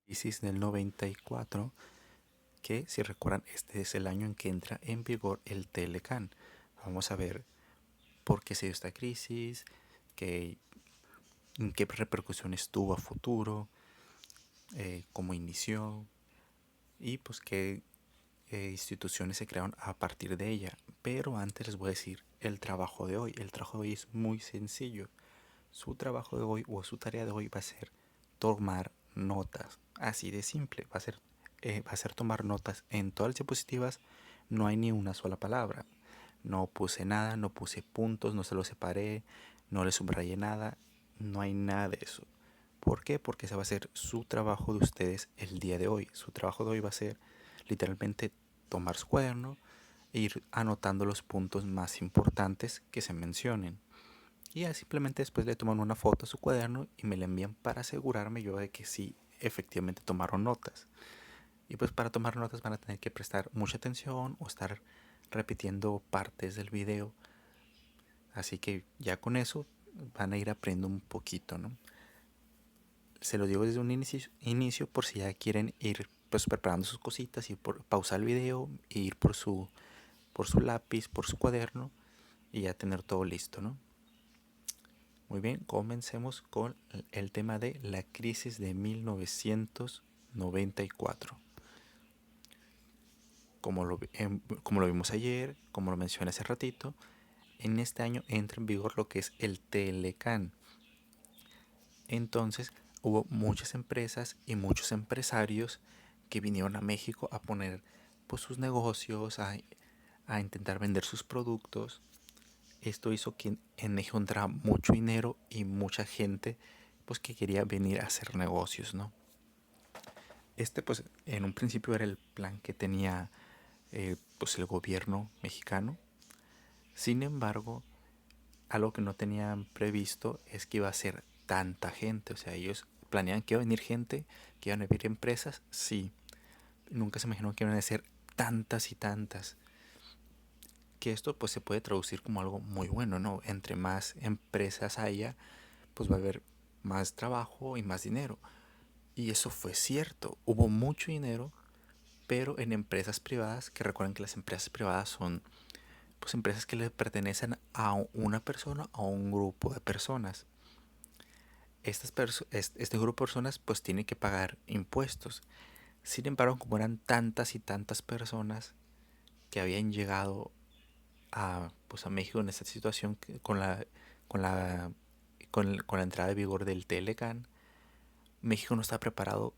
crisis del 94, que si recuerdan este es el año en que entra en vigor el Telecán. Vamos a ver por qué se dio esta crisis, qué repercusiones tuvo a futuro, cómo inició y pues qué instituciones se crearon a partir de ella. Pero antes les voy a decir el trabajo de hoy. El trabajo de hoy es muy sencillo. Su trabajo de hoy o su tarea de hoy va a ser tomar notas. Así de simple. Va a ser tomar notas. En todas las diapositivas no hay ni una sola palabra. No puse nada, no puse puntos, no se los separé, no le subrayé nada. No hay nada de eso. ¿Por qué? Porque ese va a ser su trabajo de ustedes el día de hoy. Su trabajo de hoy va a ser literalmente tomar su cuaderno e ir anotando los puntos más importantes que se mencionen. Y ya simplemente después le toman una foto a su cuaderno y me la envían para asegurarme yo de que sí, efectivamente tomaron notas. Y pues para tomar notas van a tener que prestar mucha atención o estar repitiendo partes del video. Así que ya con eso van a ir aprendiendo un poquito, ¿no? Se lo digo desde un inicio por si ya quieren ir pues preparando sus cositas y pausar el video e ir por su lápiz, por su cuaderno y ya tener todo listo, ¿no? Muy bien, comencemos con el tema de la crisis de 1994. Como lo vimos ayer, como lo mencioné hace ratito, en este año entra en vigor lo que es el Telecán. Entonces hubo muchas empresas y muchos empresarios que vinieron a México a poner pues, sus negocios, a intentar vender sus productos. Esto hizo que en México entrara mucho dinero y mucha gente pues que quería venir a hacer negocios, ¿no? Este pues en un principio era el plan que tenía pues el gobierno mexicano. Sin embargo, algo que no tenían previsto es que iba a ser tanta gente. O sea, ellos planeaban que iba a venir gente, que iban a venir empresas, sí. Nunca se imaginaron que iban a ser tantas y tantas. Que esto pues se puede traducir como algo muy bueno, ¿no? Entre más empresas haya, pues va a haber más trabajo y más dinero. Y eso fue cierto. Hubo mucho dinero, pero en empresas privadas, que recuerden que las empresas privadas son pues empresas que le pertenecen a una persona o a un grupo de personas. Este grupo de personas pues tiene que pagar impuestos. Sin embargo, como eran tantas y tantas personas que habían llegado pues a México en esta situación con la, con la entrada de vigor del Telecán, México no está preparado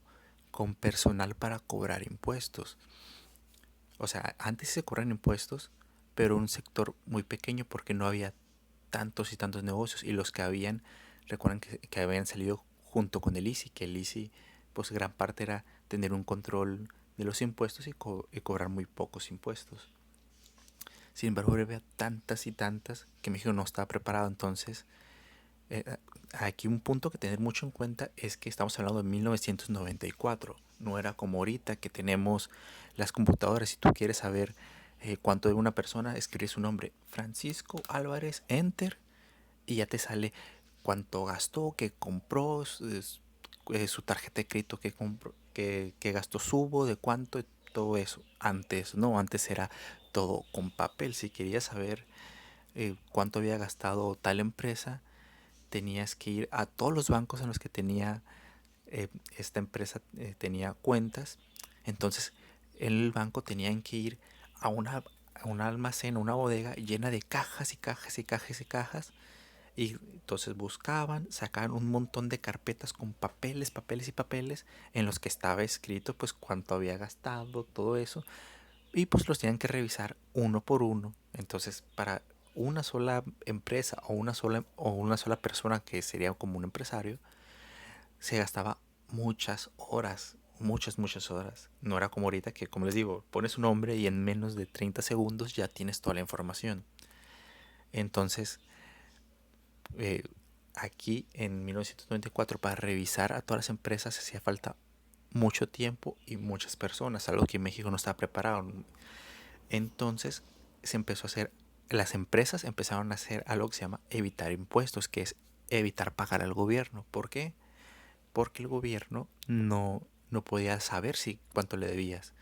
con personal para cobrar impuestos. O sea, antes se cobran impuestos, pero un sector muy pequeño porque no había tantos y tantos negocios y los que habían, recuerdan que habían salido junto con el ICI, que el ICI pues gran parte era tener un control de los impuestos y cobrar muy pocos impuestos. Sin embargo, había tantas y tantas que México no estaba preparado. Entonces, aquí un punto que tener mucho en cuenta es que estamos hablando de 1994. No era como ahorita que tenemos las computadoras. Si tú quieres saber cuánto debe una persona, escribes su nombre, Francisco Álvarez, enter, y ya te sale cuánto gastó, qué compró, su tarjeta de crédito que compró, qué gastos hubo, de cuánto, todo eso. Antes, no, antes era todo con papel. Si querías saber cuánto había gastado tal empresa, tenías que ir a todos los bancos en los que tenía esta empresa tenía cuentas. Entonces, en el banco tenían que ir a un almacén, a una bodega llena de cajas y cajas y cajas y cajas. Y entonces buscaban, sacaban un montón de carpetas con papeles, papeles y papeles en los que estaba escrito pues cuánto había gastado, todo eso. Y pues los tenían que revisar uno por uno. Entonces para una sola empresa o una sola persona que sería como un empresario, se gastaba muchas horas, muchas horas. No era como ahorita que, como les digo, pones un nombre y en menos de 30 segundos ya tienes toda la información. Entonces, eh, aquí en 1994 para revisar a todas las empresas hacía falta mucho tiempo y muchas personas, algo que en México no estaba preparado. Entonces se empezó a hacer, las empresas empezaron a hacer algo que se llama evitar impuestos, que es evitar pagar al gobierno. ¿Por qué? Porque el gobierno no podía saber si cuánto le debías.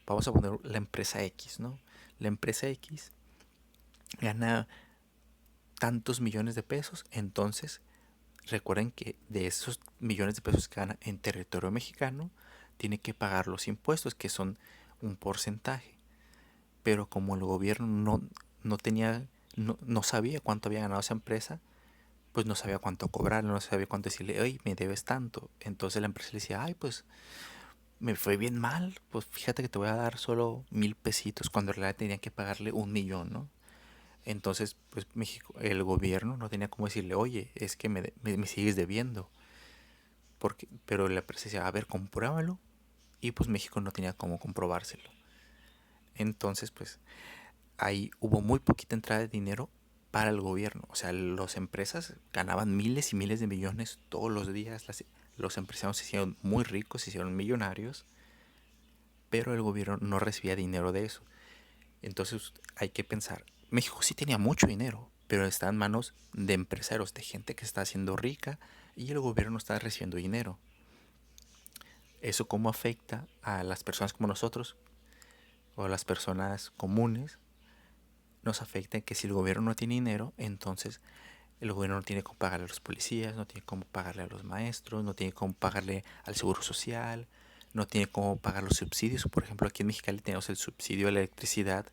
Vamos a poner la empresa X, ¿no? La empresa X gana tantos millones de pesos, entonces recuerden que de esos millones de pesos que gana en territorio mexicano, tiene que pagar los impuestos, que son un porcentaje. Pero como el gobierno no tenía, no sabía cuánto había ganado esa empresa, pues no sabía cuánto cobrarle, no sabía cuánto decirle, oye, me debes tanto. Entonces la empresa le decía, ay, pues me fue bien mal, pues fíjate que te voy a dar solo 1,000 pesitos, cuando en realidad tenía que pagarle 1,000,000, ¿no? Entonces, pues México, el gobierno no tenía como decirle, oye, es que me sigues debiendo. Pero la empresa decía, a ver, compruébalo. Y pues México no tenía cómo comprobárselo. Entonces, pues ahí hubo muy poquita entrada de dinero para el gobierno. O sea, las empresas ganaban miles y miles de millones todos los días. Los empresarios se hicieron muy ricos, se hicieron millonarios, pero el gobierno no recibía dinero de eso. Entonces hay que pensar, México sí tenía mucho dinero, pero está en manos de empresarios, de gente que se está haciendo rica y el gobierno no está recibiendo dinero. ¿Eso cómo afecta a las personas como nosotros o a las personas comunes? Nos afecta en que si el gobierno no tiene dinero, entonces el gobierno no tiene cómo pagarle a los policías, no tiene cómo pagarle a los maestros, no tiene cómo pagarle al seguro social, no tiene cómo pagar los subsidios. Por ejemplo, aquí en Mexicali tenemos el subsidio de la electricidad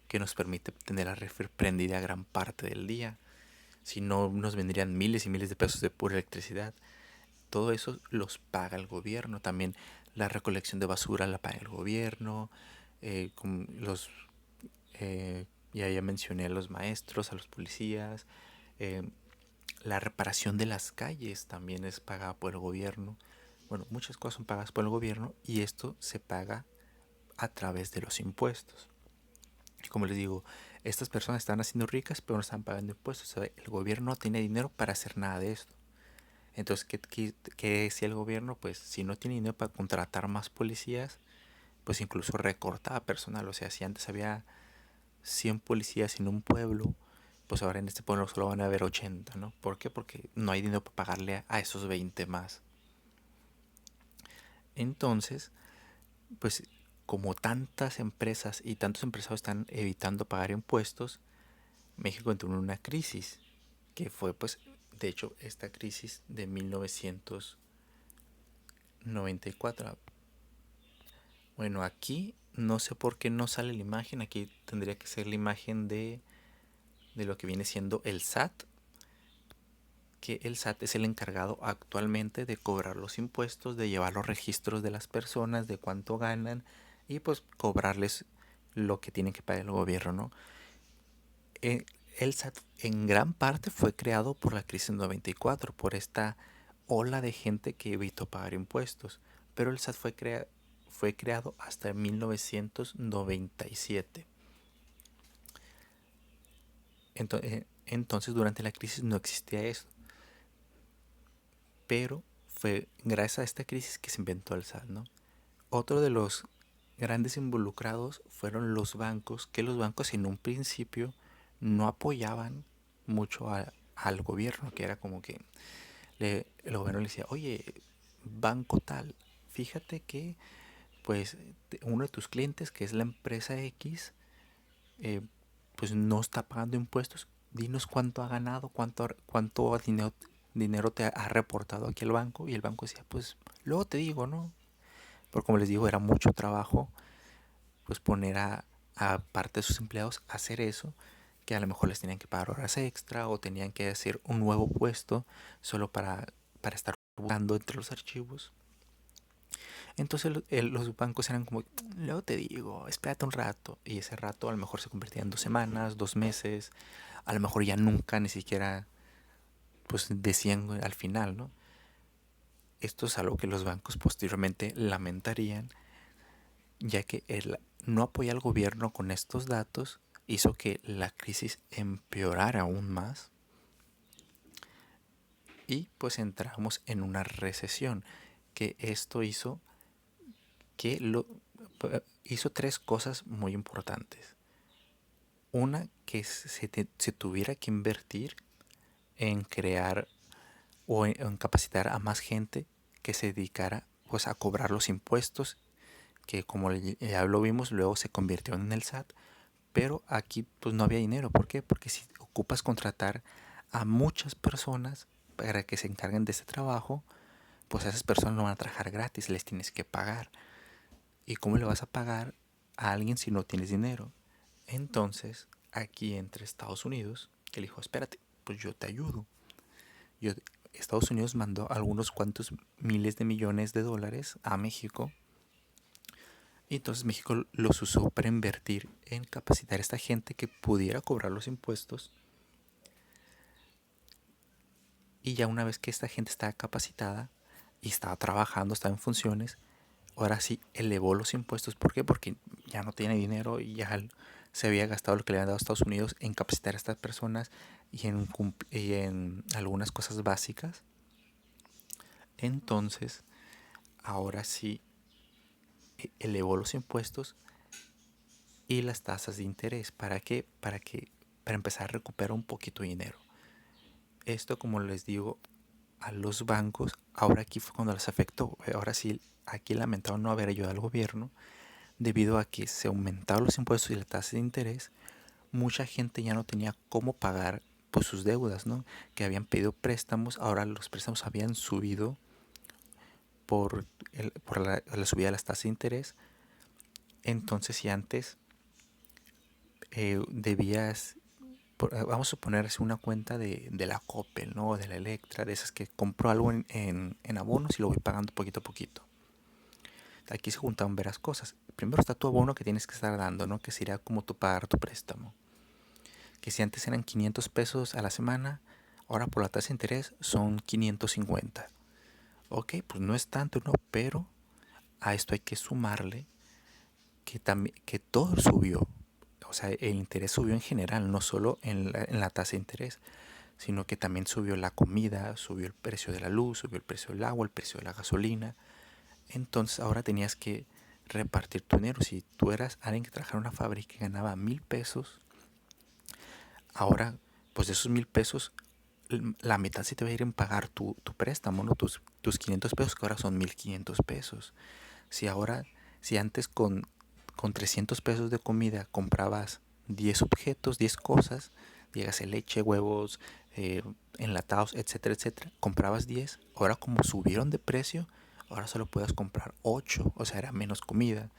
que nos permite tener la refri prendida gran parte del día. Si no, nos vendrían miles y miles de pesos de pura electricidad. Todo eso los paga el gobierno. También la recolección de basura la paga el gobierno. Con los, ya mencioné a los maestros, a los policías. eh, la reparación de las calles también es pagada por el gobierno. Bueno, muchas cosas son pagadas por el gobierno y esto se paga a través de los impuestos. Y como les digo, estas personas están haciendo ricas pero no están pagando impuestos. O sea, el gobierno no tiene dinero para hacer nada de esto. Entonces, ¿qué decía el gobierno? Pues si no tiene dinero para contratar más policías, pues incluso recortaba personal. O sea, si antes había 100 policías en un pueblo, pues ahora en este pueblo solo van a haber 80, ¿no? ¿Por qué? Porque no hay dinero para pagarle a esos 20 más. Entonces, pues como tantas empresas y tantos empresarios están evitando pagar impuestos, México entró en una crisis, que fue pues, de hecho, esta crisis de 1994. Bueno, aquí no sé por qué no sale la imagen, aquí tendría que ser la imagen de lo que viene siendo el SAT, que el SAT es el encargado actualmente de cobrar los impuestos, de llevar los registros de las personas, de cuánto ganan y pues cobrarles lo que tienen que pagar el gobierno, ¿no? Eh, el SAT en gran parte fue creado por la crisis 94, por esta ola de gente que evitó pagar impuestos, pero el SAT fue creado hasta 1997. Entonces durante la crisis no existía eso, pero fue gracias a esta crisis que se inventó el SAT, ¿no? Otro de los grandes involucrados fueron los bancos, que los bancos en un principio no apoyaban mucho al gobierno, que era como que el gobierno le decía, oye, banco tal, fíjate que pues uno de tus clientes, que es la empresa X, eh, pues no está pagando impuestos, dinos cuánto ha ganado, cuánto dinero te ha reportado aquí el banco. Y el banco decía, pues luego te digo, ¿no? Porque como les digo, era mucho trabajo pues poner a parte de sus empleados a hacer eso, que a lo mejor les tenían que pagar horas extra o tenían que hacer un nuevo puesto solo para estar buscando entre los archivos. Entonces los bancos eran como, luego te digo, espérate un rato. Y ese rato a lo mejor se convertía en 2 semanas, 2 meses, a lo mejor ya nunca ni siquiera pues decían al final, ¿no? Esto es algo que los bancos posteriormente lamentarían, ya que el no apoyar al gobierno con estos datos hizo que la crisis empeorara aún más y pues entramos en una recesión, que esto que hizo tres cosas muy importantes. Una, que se tuviera que invertir en crear o en capacitar a más gente que se dedicara pues a cobrar los impuestos, que como ya lo vimos, luego se convirtió en el SAT. Pero aquí pues no había dinero. ¿Por qué? Porque si ocupas contratar a muchas personas para que se encarguen de ese trabajo, pues esas personas no van a trabajar gratis, les tienes que pagar. ¿Y cómo le vas a pagar a alguien si no tienes dinero? Entonces, aquí entre Estados Unidos, que le dijo, espérate, pues yo te ayudo. Yo, Estados Unidos mandó algunos cuantos miles de millones de dólares a México. Y entonces México los usó para invertir en capacitar a esta gente que pudiera cobrar los impuestos. Y ya una vez que esta gente estaba capacitada y estaba trabajando, estaba en funciones, ahora sí elevó los impuestos. ¿Por qué? Porque ya no tiene dinero y ya se había gastado lo que le habían dado a Estados Unidos en capacitar a estas personas y en algunas cosas básicas. Entonces, ahora sí elevó los impuestos y las tasas de interés. ¿Para qué? Para empezar a recuperar un poquito de dinero. Esto, como les digo, a los bancos, ahora aquí fue cuando les afectó. Ahora sí, aquí lamentaron no haber ayudado al gobierno debido a que se aumentaron los impuestos y la tasa de interés. Mucha gente ya no tenía cómo pagar pues sus deudas, ¿no? Que habían pedido préstamos, ahora los préstamos habían subido por la subida de las tasas de interés. Entonces, si antes debías, vamos a suponerse una cuenta de la Coppel, ¿no? O de la Electra, de esas que compro algo en abonos y lo voy pagando poquito a poquito. Aquí se juntaban varias cosas. Primero está tu abono que tienes que estar dando, ¿no? Que sería como tu pagar tu préstamo. Que si antes eran 500 pesos a la semana, ahora por la tasa de interés son 550. Ok, pues no es tanto, ¿no? Pero a esto hay que sumarle que todo subió. O sea, el interés subió en general, no solo en la tasa de interés, sino que también subió la comida, subió el precio de la luz, subió el precio del agua, el precio de la gasolina. Entonces ahora tenías que repartir tu dinero. Si tú eras alguien que trabajaba en una fábrica y ganaba 1,000 pesos, ahora pues de esos 1,000 pesos, la mitad se te va a ir en pagar tu préstamo, ¿no? Tus 500 pesos, que ahora son 1,500 pesos. Si ahora, si antes con 300 pesos de comida comprabas 10 objetos, 10 cosas, dígase leche, huevos, enlatados, etcétera, etcétera, comprabas 10, ahora como subieron de precio, ahora solo puedes comprar 8, o sea, era menos comida.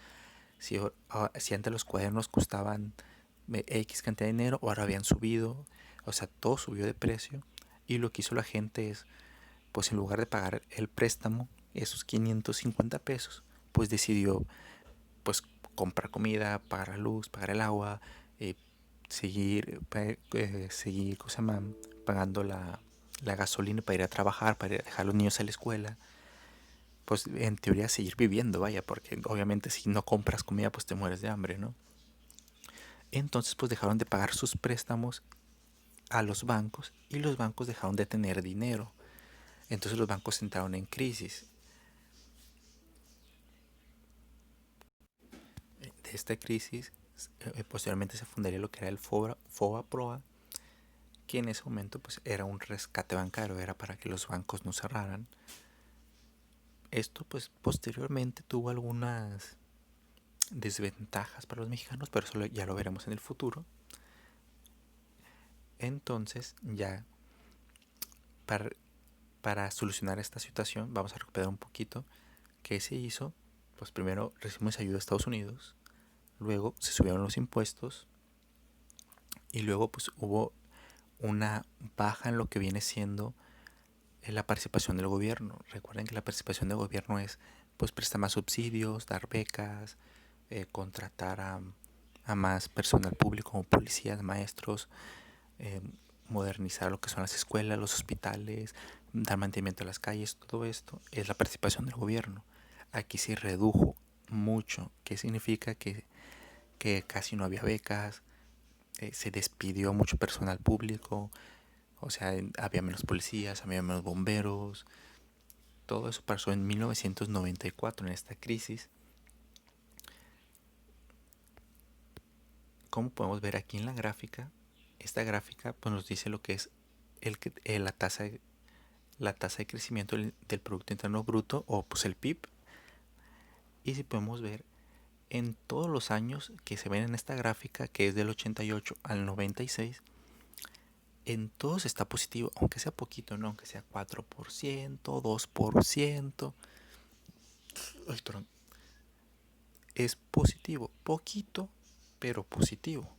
Si antes los cuadernos costaban X cantidad de dinero, ahora habían subido, o sea, todo subió de precio. Y lo que hizo la gente es, pues en lugar de pagar el préstamo, esos 550 pesos, pues decidió pues comprar comida, pagar la luz, pagar el agua, eh, seguir ¿cómo se llama? Pagando la gasolina para ir a trabajar, para ir a dejar a los niños a la escuela. Pues en teoría seguir viviendo, vaya, porque obviamente si no compras comida pues te mueres de hambre, ¿no? Entonces pues dejaron de pagar sus préstamos a los bancos y los bancos dejaron de tener dinero. Entonces los bancos entraron en crisis. De esta crisis posteriormente se fundaría lo que era el FOBAPROA, que en ese momento pues era un rescate bancario, era para que los bancos no cerraran. Esto pues posteriormente tuvo algunas desventajas para los mexicanos, pero eso ya lo veremos en el futuro. Entonces ya para, para solucionar esta situación vamos a recuperar un poquito. ¿Qué se hizo? Pues primero recibimos ayuda de Estados Unidos, luego se subieron los impuestos y luego pues hubo una baja en lo que viene siendo la participación del gobierno. Recuerden que la participación del gobierno es pues prestar más subsidios, dar becas, contratar a más personal público como policías, maestros, eh, modernizar lo que son las escuelas, los hospitales, dar mantenimiento a las calles. Todo esto es la participación del gobierno. Aquí se redujo mucho. ¿Qué significa? Que casi no había becas, se despidió mucho personal público, o sea, había menos policías, había menos bomberos. Todo eso pasó en 1994, en esta crisis. Como podemos ver aquí en la gráfica, esta gráfica pues, nos dice lo que es la tasa de crecimiento del Producto Interno Bruto, o pues el PIB, Y si podemos ver, en todos los años que se ven en esta gráfica, que es del 88 al 96, en todos está positivo, aunque sea poquito, ¿no? Aunque sea 4%, 2%. Es positivo, poquito, pero positivo.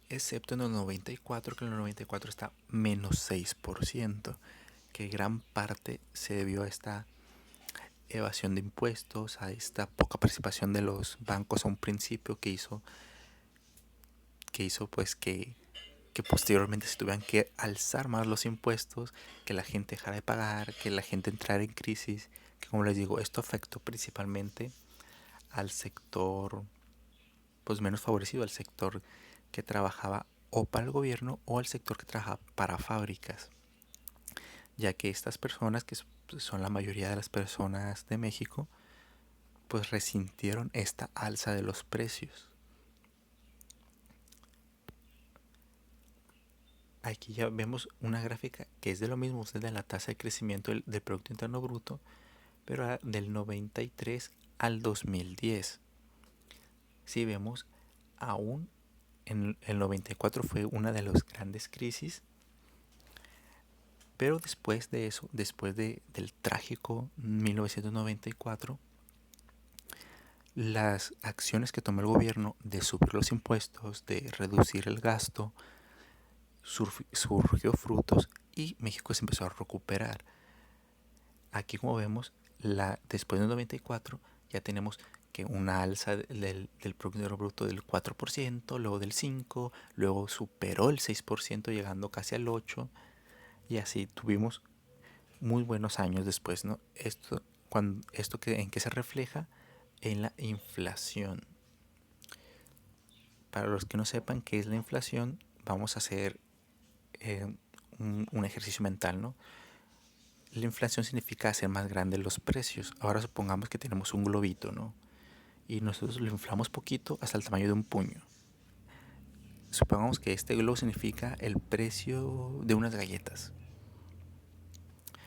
Excepto en el 94, que en el 94 está menos 6%, que gran parte se debió a esta evasión de impuestos, a esta poca participación de los bancos a un principio que hizo pues que posteriormente se tuvieran que alzar más los impuestos, que la gente dejara de pagar, que la gente entrara en crisis, que como les digo, esto afectó principalmente al sector pues menos favorecido, al sector que trabajaba o para el gobierno o al sector que trabajaba para fábricas, ya que estas personas, que son la mayoría de las personas de México, pues resintieron esta alza de los precios. Aquí ya vemos una gráfica que es de lo mismo, es de la tasa de crecimiento del Producto Interno Bruto, pero del 93 al 2010. Si vemos, aún en el 94 fue una de las grandes crisis, pero después de eso, después del trágico 1994, las acciones que tomó el gobierno de subir los impuestos, de reducir el gasto, surgió frutos y México se empezó a recuperar. Aquí, como vemos, después del 94 ya tenemos que una alza del Producto Bruto del 4%, luego del 5%, luego superó el 6% llegando casi al 8%, y así tuvimos muy buenos años después, ¿no? ¿En qué se refleja? En la inflación. Para los que no sepan qué es la inflación, vamos a hacer un ejercicio mental, ¿no? La inflación significa hacer más grandes los precios. Ahora supongamos que tenemos un globito, ¿no? Y nosotros lo inflamos poquito hasta el tamaño de un puño. Supongamos que este globo significa el precio de unas galletas.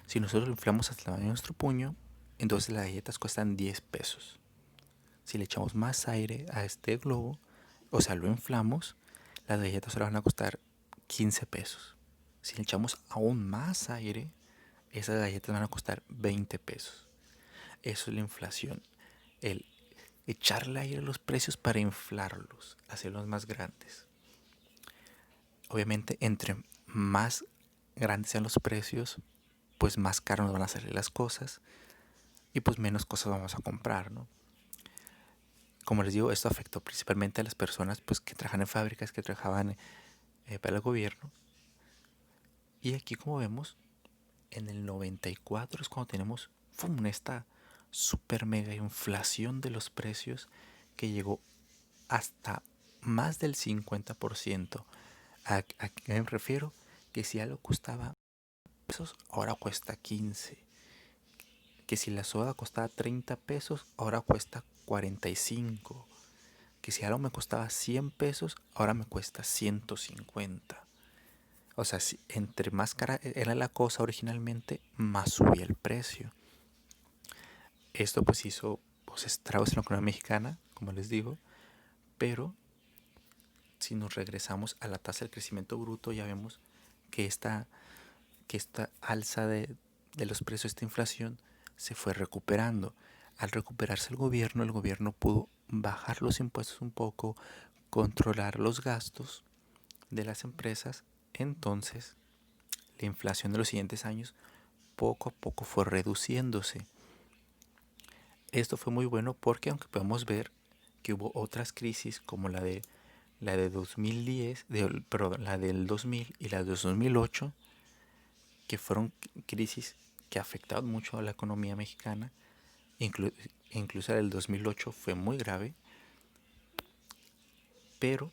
Si nosotros lo inflamos hasta el tamaño de nuestro puño, entonces las galletas cuestan 10 pesos. Si le echamos más aire a este globo, o sea, lo inflamos, las galletas ahora van a costar 15 pesos. Si le echamos aún más aire, esas galletas van a costar 20 pesos. Eso es la inflación. El echarle aire a los precios para inflarlos, hacerlos más grandes. Obviamente, entre más grandes sean los precios, pues más caros nos van a salir las cosas y pues menos cosas vamos a comprar, ¿no? Como les digo, esto afectó principalmente a las personas pues que trabajan en fábricas, que trabajaban para el gobierno. Y aquí, como vemos, en el 94 es cuando tenemos esta super mega inflación de los precios que llegó hasta más del 50%. ¿A qué me refiero? Que si algo costaba pesos, ahora cuesta 15. Que si la soda costaba 30 pesos, ahora cuesta 45. Que si algo me costaba 100 pesos, ahora me cuesta 150. O sea, entre más cara era la cosa originalmente, más subía el precio. Esto pues hizo estragos en la economía mexicana, como les digo, pero si nos regresamos a la tasa del crecimiento bruto, ya vemos que esta alza de los precios, esta inflación, se fue recuperando. Al recuperarse el gobierno pudo bajar los impuestos un poco, controlar los gastos de las empresas. Entonces, la inflación de los siguientes años poco a poco fue reduciéndose. Esto fue muy bueno porque, aunque podemos ver que hubo otras crisis como la de 2010, la del 2000 y la de 2008, que fueron crisis que afectaron mucho a la economía mexicana. Incluso la del 2008 fue muy grave, pero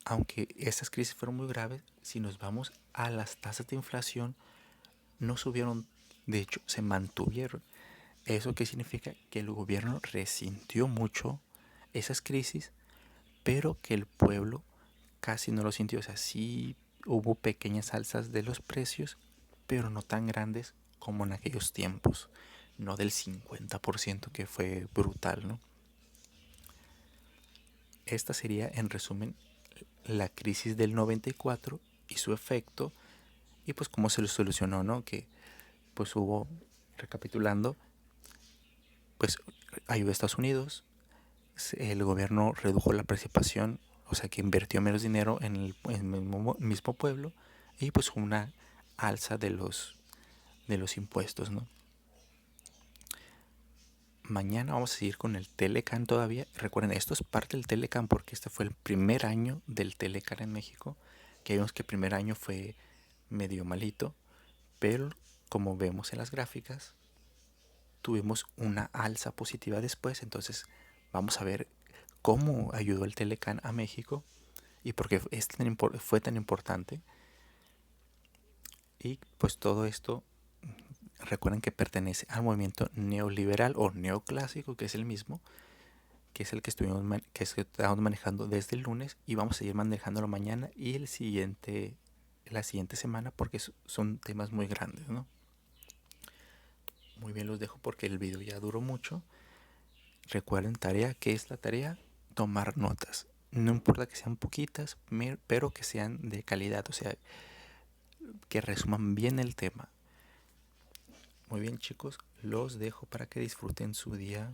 aunque estas crisis fueron muy graves, si nos vamos a las tasas de inflación, no subieron, de hecho se mantuvieron. ¿Eso qué significa? Que el gobierno resintió mucho esas crisis, pero que el pueblo casi no lo sintió. O sea, sí hubo pequeñas alzas de los precios, pero no tan grandes como en aquellos tiempos. no del 50% que fue brutal, ¿no? Esta sería, en resumen, la crisis del 94 y su efecto, y pues cómo se lo solucionó, ¿no? Que pues hubo, recapitulando, pues ayudó a Estados Unidos, el gobierno redujo la participación, o sea que invirtió menos dinero en el mismo pueblo, y pues una alza de los impuestos, ¿no? Mañana vamos a seguir con el Telecan todavía. Recuerden, esto es parte del Telecan porque este fue el primer año del Telecan en México. Que vimos que el primer año fue medio malito, pero como vemos en las gráficas, tuvimos una alza positiva después. Entonces vamos a ver cómo ayudó el Telecan a México y por qué fue tan importante. Y pues todo esto, recuerden que pertenece al movimiento neoliberal o neoclásico, que es el mismo, que es el que estamos manejando desde el lunes, y vamos a seguir manejándolo mañana y la siguiente semana, porque son temas muy grandes, ¿no? Muy bien, los dejo porque el video ya duró mucho. Recuerden, tarea, ¿qué es la tarea? Tomar notas. No importa que sean poquitas, pero que sean de calidad, o sea, que resuman bien el tema. Muy bien, chicos, los dejo para que disfruten su día.